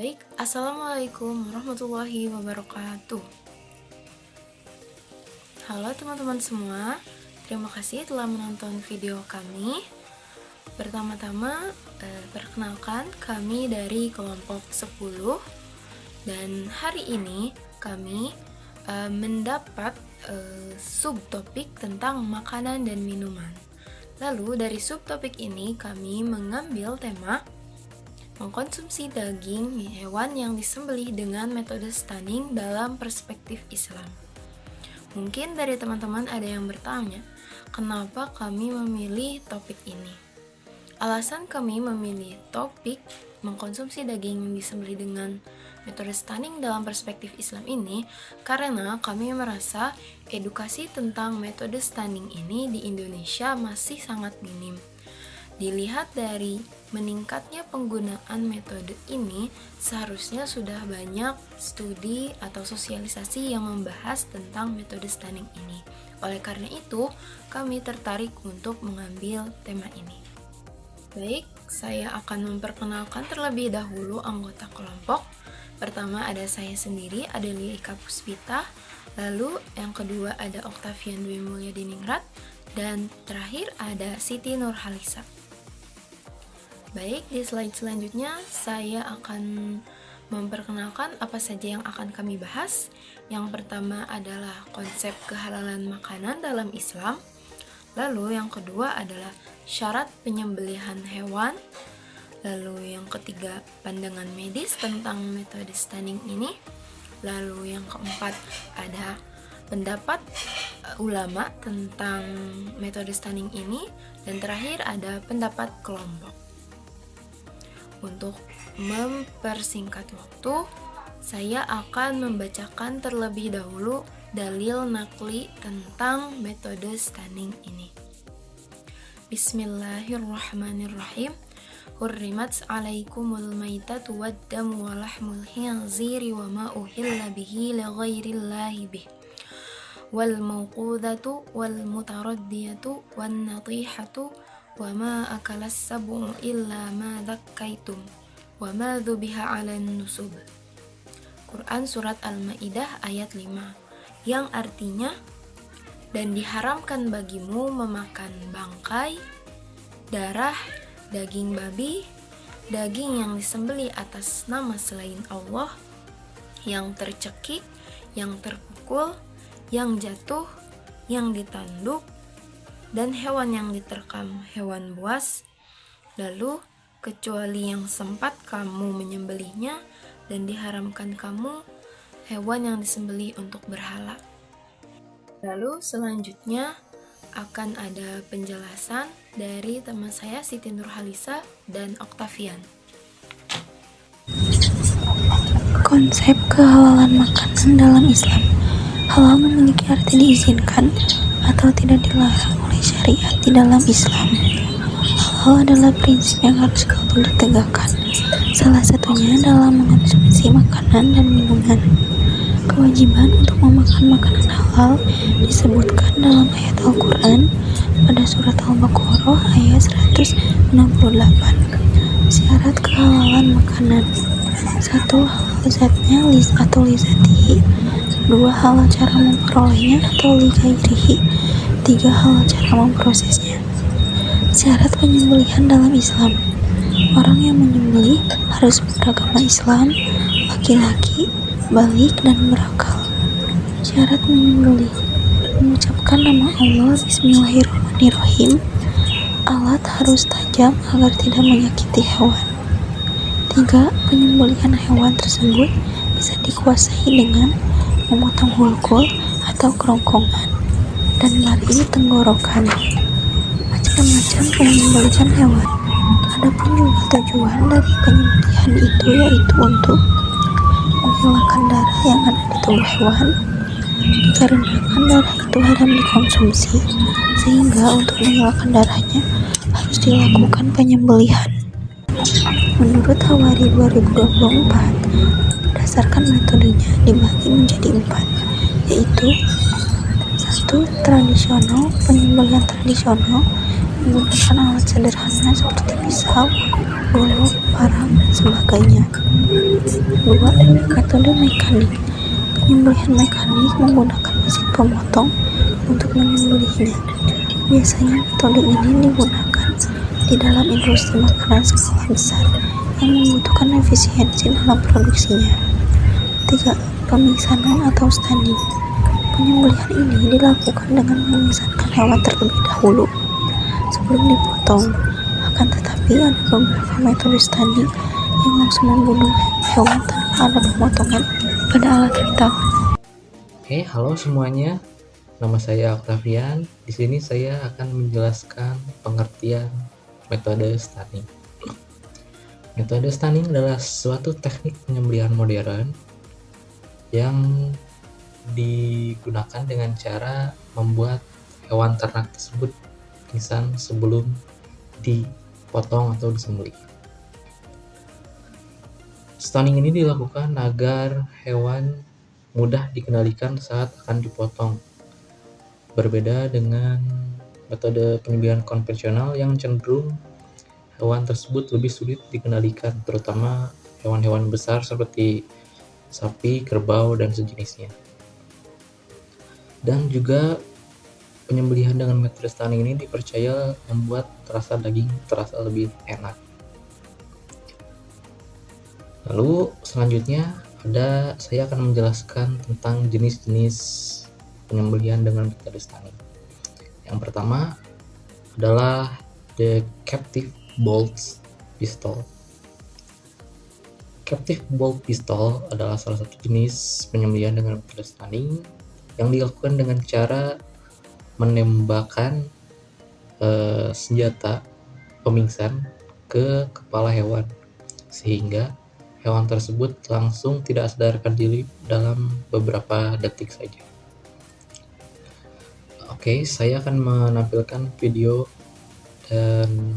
Baik, Assalamualaikum warahmatullahi wabarakatuh. Halo teman-teman semua, terima kasih telah menonton video kami. Pertama-tama, perkenalkan kami dari kelompok 10. Dan hari ini kami mendapat subtopik tentang makanan dan minuman. Lalu dari subtopik ini kami mengambil tema mengkonsumsi daging hewan yang disembelih dengan metode stunning dalam perspektif Islam. Mungkin dari teman-teman ada yang bertanya, kenapa kami memilih topik ini? Alasan kami memilih topik mengkonsumsi daging yang disembelih dengan metode stunning dalam perspektif Islam ini karena kami merasa edukasi tentang metode stunning ini di Indonesia masih sangat minim. Dilihat dari meningkatnya penggunaan metode ini, seharusnya sudah banyak studi atau sosialisasi yang membahas tentang metode stunning ini. Oleh karena itu, kami tertarik untuk mengambil tema ini. Baik, saya akan memperkenalkan terlebih dahulu anggota kelompok. Pertama ada saya sendiri, Adelia Ika Puspita. Lalu yang kedua ada Octavian Dwi Mulya Diningrat. Dan terakhir ada Siti Nurhalisa. Baik, di slide selanjutnya saya akan memperkenalkan apa saja yang akan kami bahas. Yang pertama adalah konsep kehalalan makanan dalam Islam. Lalu yang kedua adalah syarat penyembelihan hewan. Lalu yang ketiga, pandangan medis tentang metode stunning ini. Lalu yang keempat ada pendapat ulama tentang metode stunning ini. Dan terakhir ada pendapat kelompok. Untuk mempersingkat waktu, saya akan membacakan terlebih dahulu dalil nakli tentang metode stunning ini. Bismillahirrahmanirrahim. Hurrimat alaikumul maitatu waddamu wa lahmul khinziri wa ma uhilla bihi li ghairillahi bih. Wal mawqudatu wal mutaraddiyatu wan natihatu wa ma akalas sab'u illa ma dhakkaitum wa ma dhubiha 'alan nusub. Quran surat Al-Maidah ayat 5, yang artinya, dan diharamkan bagimu memakan bangkai, darah, daging babi, daging yang disembelih atas nama selain Allah, yang tercekik, yang terpukul, yang jatuh, yang ditanduk, dan hewan yang diterkam, hewan buas, lalu kecuali yang sempat kamu menyembelihnya, dan diharamkan kamu hewan yang disembelih untuk berhala. Lalu selanjutnya akan ada penjelasan dari teman saya Siti Nurhalisa dan Octavian. Konsep kehalalan makanan dalam Islam. Halal memiliki arti diizinkan atau tidak dilarang oleh syariat di dalam Islam. Halal adalah prinsip yang harus selalu ditegakkan. Salah satunya dalam mengonsumsi makanan dan minuman. Kewajiban untuk memakan makanan halal disebutkan dalam ayat Al-Quran pada surat Al-Baqarah ayat 168. Syarat kehalalan makanan: 1. Halal zatnya atau lizatihi. 2. Halal cara memperolehnya atau ligairihi. 3. Halal cara memprosesnya. Syarat penyembelihan dalam Islam: orang yang menyembelih harus beragama Islam, laki-laki, balik, dan berakal. Syarat menyembelih: mengucapkan nama Allah Bismillahirrahmanirrahim. Alat harus tajam agar tidak menyakiti hewan. 3. Penyembelihan hewan tersebut bisa dikuasai dengan memotong hulkul atau kerongkongan dan lari tenggorokan. Macam-macam penyembelihan hewan. Adapun juga tujuan dari penyembelihan itu yaitu untuk menghilangkan darah yang ada di tubuh hewan, dikarenakan darah itu haram dikonsumsi, sehingga untuk menghilangkan darahnya harus dilakukan penyembelihan. Menurut Hawari 2024, berdasarkan metodenya dibagi menjadi 4, yaitu Satu, tradisional, penyembelihan tradisional menggunakan alat sederhana seperti pisau, golok, parang, dan sebagainya. Dua, metode mekanik. Penyembelihan mekanik menggunakan mesin pemotong untuk menyembelihnya. Biasanya metode ini digunakan di dalam industri makanan skala besar yang membutuhkan efisiensi dalam produksinya. 3. Pemingsanan atau stunning. Penyembelihan ini dilakukan dengan memingsankan hewan terlebih dahulu sebelum dipotong. Akan tetapi ada beberapa metode stunning yang langsung membunuh hewan tanpa ada pemotongan pada alat vital. Oke, halo semuanya. Nama saya Octavian. Di sini saya akan menjelaskan pengertian metode stunning. Metode stunning adalah suatu teknik penyembelihan modern yang digunakan dengan cara membuat hewan ternak tersebut pingsan sebelum dipotong atau disembelih. Stunning ini dilakukan agar hewan mudah dikendalikan saat akan dipotong. Berbeda dengan metode penyembelihan konvensional yang cenderung hewan tersebut lebih sulit dikendalikan, terutama hewan-hewan besar seperti sapi, kerbau, dan sejenisnya. Dan juga penyembelihan dengan metode stunning ini dipercaya membuat rasa daging terasa lebih enak. Lalu selanjutnya saya akan menjelaskan tentang jenis-jenis penyembelihan dengan metode stunning. Yang pertama adalah the captive bolt pistol. Captive bolt pistol adalah salah satu jenis penyembelihan dengan metode stunning yang dilakukan dengan cara menembakkan senjata pemingsan ke kepala hewan sehingga hewan tersebut langsung tidak sadarkan diri dalam beberapa detik saja. Oke, saya akan menampilkan video dan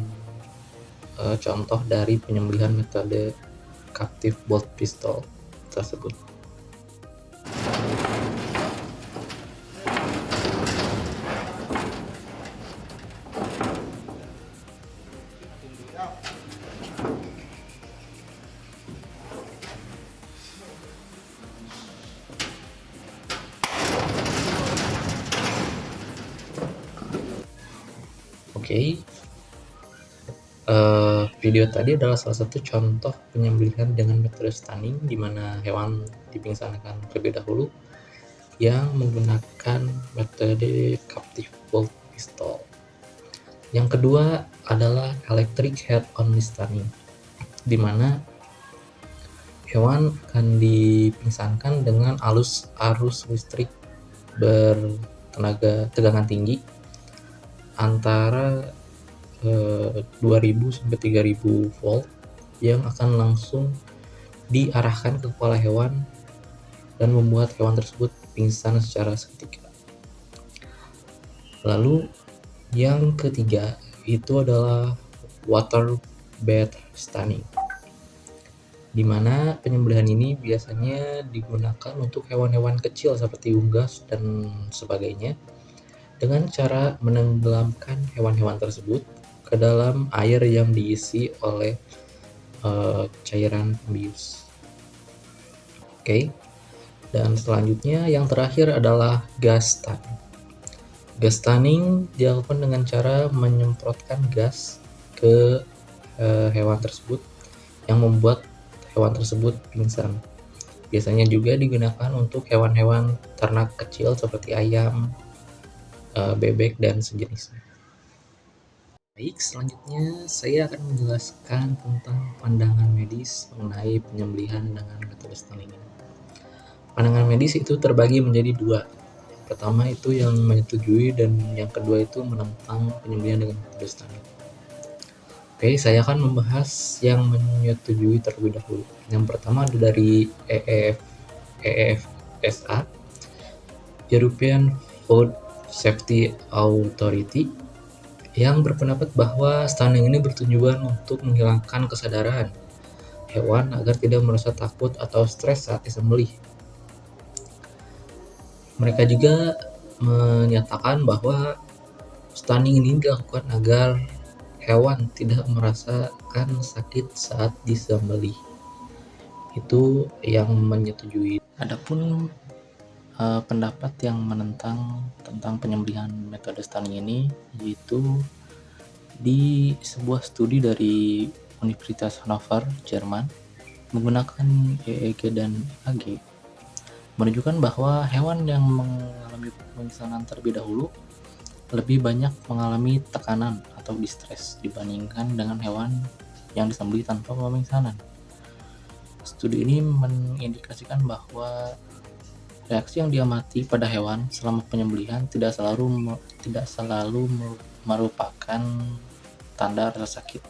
contoh dari penyembelihan metode captive bolt pistol tersebut. Oke, video tadi adalah salah satu contoh penyembelihan dengan metode stunning di mana hewan dipingsankan terlebih dahulu yang menggunakan metode captive bolt pistol. Yang kedua adalah electric head-on stunning, di mana hewan akan dipingsankan dengan arus listrik bertenaga tegangan tinggi antara 2000 sampai 3000 volt yang akan langsung diarahkan ke kepala hewan dan membuat hewan tersebut pingsan secara seketika. Lalu yang ketiga itu adalah water bed stunning, di mana penyembelihan ini biasanya digunakan untuk hewan-hewan kecil seperti unggas dan sebagainya dengan cara menenggelamkan hewan-hewan tersebut ke dalam air yang diisi oleh cairan pembius. Oke. Dan selanjutnya yang terakhir adalah gas stunning. Gas stunning dilakukan dengan cara menyemprotkan gas ke hewan tersebut yang membuat hewan tersebut pingsan. Biasanya juga digunakan untuk hewan-hewan ternak kecil seperti ayam, bebek, dan sejenisnya. Baik, selanjutnya saya akan menjelaskan tentang pandangan medis mengenai penyembelihan dengan metode stunning ini. Pandangan medis itu terbagi menjadi dua. Yang pertama itu yang menyetujui dan yang kedua itu menentang penyembelihan dengan metode stunning. Oke, saya akan membahas yang menyetujui terlebih dahulu. Yang pertama ada dari EFSA, European Food Safety Authority, yang berpendapat bahwa stunning ini bertujuan untuk menghilangkan kesadaran hewan agar tidak merasa takut atau stres saat disembelih. Mereka juga menyatakan bahwa stunning ini dilakukan agar hewan tidak merasakan sakit saat disembelih. Itu yang menyetujui. Adapun pendapat yang menentang tentang penyembelihan metode stunning ini, yaitu di sebuah studi dari Universitas Hannover, Jerman, menggunakan EEG dan EKG, menunjukkan bahwa hewan yang mengalami pemingsanan terlebih dahulu lebih banyak mengalami tekanan atau distres dibandingkan dengan hewan yang disembelih tanpa pemingsanan. Studi ini mengindikasikan bahwa reaksi yang diamati pada hewan selama penyembelihan tidak selalu merupakan tanda rasa sakit,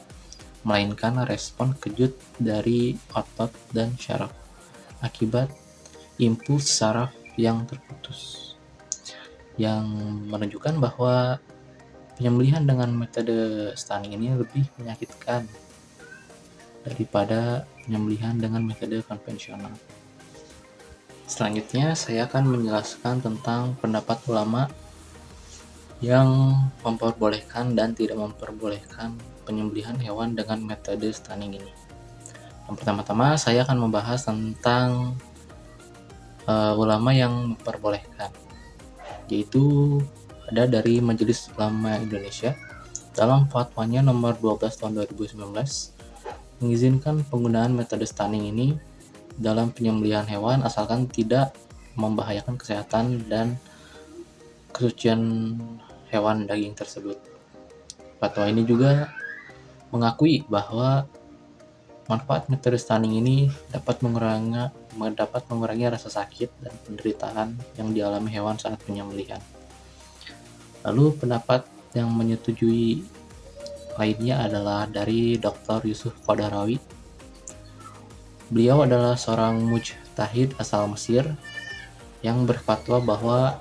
melainkan respon kejut dari otot dan syaraf akibat impuls saraf yang terputus, yang menunjukkan bahwa penyembelihan dengan metode stunning ini lebih menyakitkan daripada penyembelihan dengan metode konvensional. Selanjutnya, saya akan menjelaskan tentang pendapat ulama yang memperbolehkan dan tidak memperbolehkan penyembelihan hewan dengan metode stunning ini. Yang pertama-tama, saya akan membahas tentang ulama yang memperbolehkan, yaitu ada dari Majelis Ulama Indonesia dalam fatwanya nomor 12 tahun 2019 mengizinkan penggunaan metode stunning ini dalam penyembelihan hewan asalkan tidak membahayakan kesehatan dan kesucian hewan daging tersebut. Fatwa ini juga mengakui bahwa manfaat metode stunning ini dapat mengurangi rasa sakit dan penderitaan yang dialami hewan saat penyembelihan. Lalu pendapat yang menyetujui lainnya adalah dari Dr. Yusuf Qadarawi. Beliau adalah seorang mujtahid asal Mesir yang berfatwa bahwa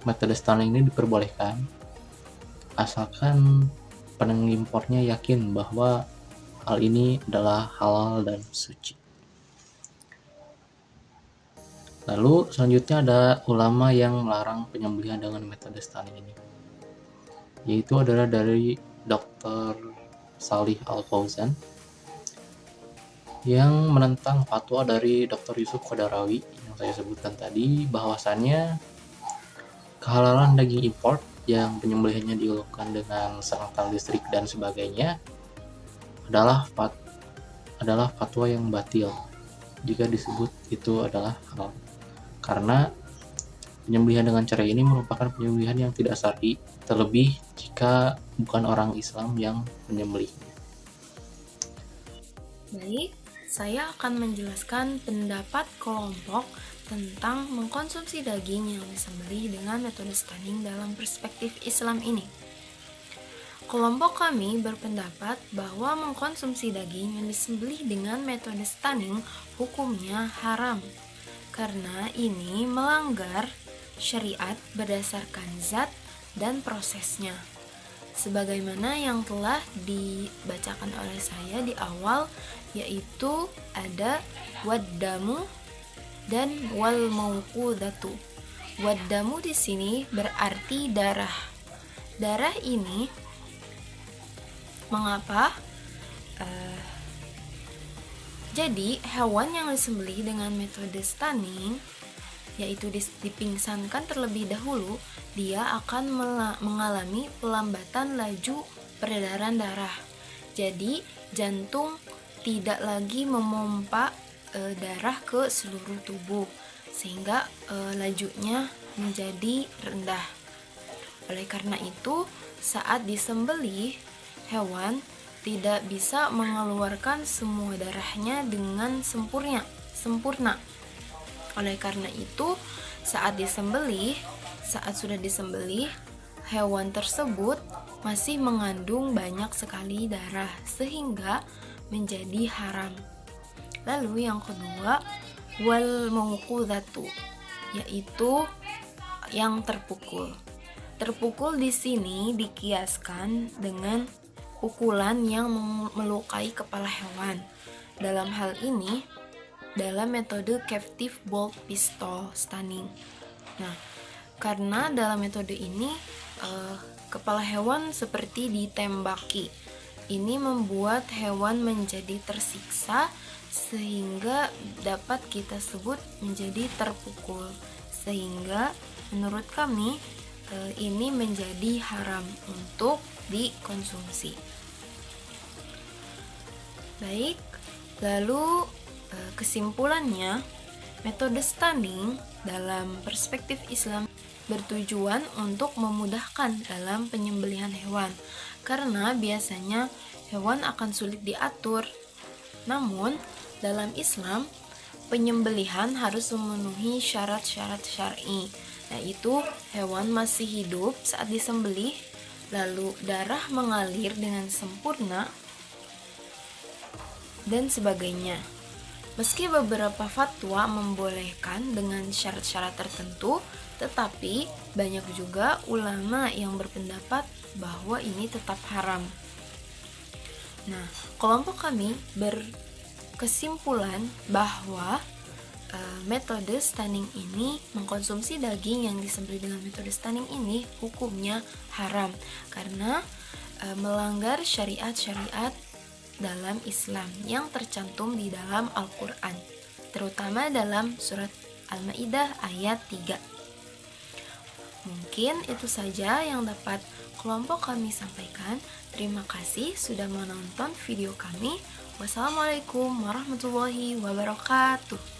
metode stunning ini diperbolehkan asalkan pengimpornya yakin bahwa hal ini adalah halal dan suci. Lalu selanjutnya ada ulama yang melarang penyembelihan dengan metode stunning ini, yaitu adalah dari Dr. Salih Al-Fauzan yang menentang fatwa dari Dr. Yusuf Qadarawi yang saya sebutkan tadi, bahwasannya kehalalan daging import yang penyembelihannya dilakukan dengan senatal listrik dan sebagainya adalah fatwa yang batil jika disebut itu adalah halal, karena penyembelihan dengan cara ini merupakan penyembelihan yang tidak syar'i, terlebih jika bukan orang Islam yang menyembelihnya. Baik, saya akan menjelaskan pendapat kelompok tentang mengkonsumsi daging yang disembelih dengan metode stunning dalam perspektif Islam ini. Kelompok kami berpendapat bahwa mengkonsumsi daging yang disembelih dengan metode stunning hukumnya haram, karena ini melanggar syariat berdasarkan zat dan prosesnya. Sebagaimana yang telah dibacakan oleh saya di awal, yaitu ada waddamu dan wal mauqudatu. Waddamu di sini berarti darah. Darah ini mengapa? Jadi hewan yang disembelih dengan metode stunning, yaitu dipingsankan terlebih dahulu, dia akan mengalami pelambatan laju peredaran darah. Jadi jantung tidak lagi memompa darah ke seluruh tubuh, sehingga lajunya menjadi rendah. Oleh karena itu, saat disembelih, hewan tidak bisa mengeluarkan semua darahnya dengan sempurna. Oleh karena itu, saat sudah disembelih, hewan tersebut masih mengandung banyak sekali darah sehingga menjadi haram. Lalu yang kedua, wal mauqudatu, yaitu yang terpukul. Terpukul di sini dikiaskan dengan pukulan yang melukai kepala hewan. Dalam hal ini, dalam metode captive bolt pistol stunning. Nah, karena dalam metode ini kepala hewan seperti ditembaki. Ini membuat hewan menjadi tersiksa sehingga dapat kita sebut menjadi terpukul. Sehingga menurut kami ini menjadi haram untuk dikonsumsi. Baik, lalu kesimpulannya, metode stunning dalam perspektif Islam bertujuan untuk memudahkan dalam penyembelihan hewan, karena biasanya hewan akan sulit diatur. Namun, dalam Islam, penyembelihan harus memenuhi syarat-syarat syar'i, yaitu hewan masih hidup saat disembelih, lalu darah mengalir dengan sempurna, dan sebagainya. Meski beberapa fatwa membolehkan dengan syarat-syarat tertentu, tetapi banyak juga ulama yang berpendapat bahwa ini tetap haram. Nah, kelompok kami berkesimpulan bahwa metode stunning ini, mengkonsumsi daging yang disembelih dengan metode stunning ini hukumnya haram karena melanggar syariat-syariat dalam Islam yang tercantum di dalam Al-Quran, terutama dalam surat Al-Ma'idah ayat 3. Mungkin itu saja yang dapat kelompok kami sampaikan. Terima kasih sudah menonton video kami. Wassalamualaikum warahmatullahi wabarakatuh.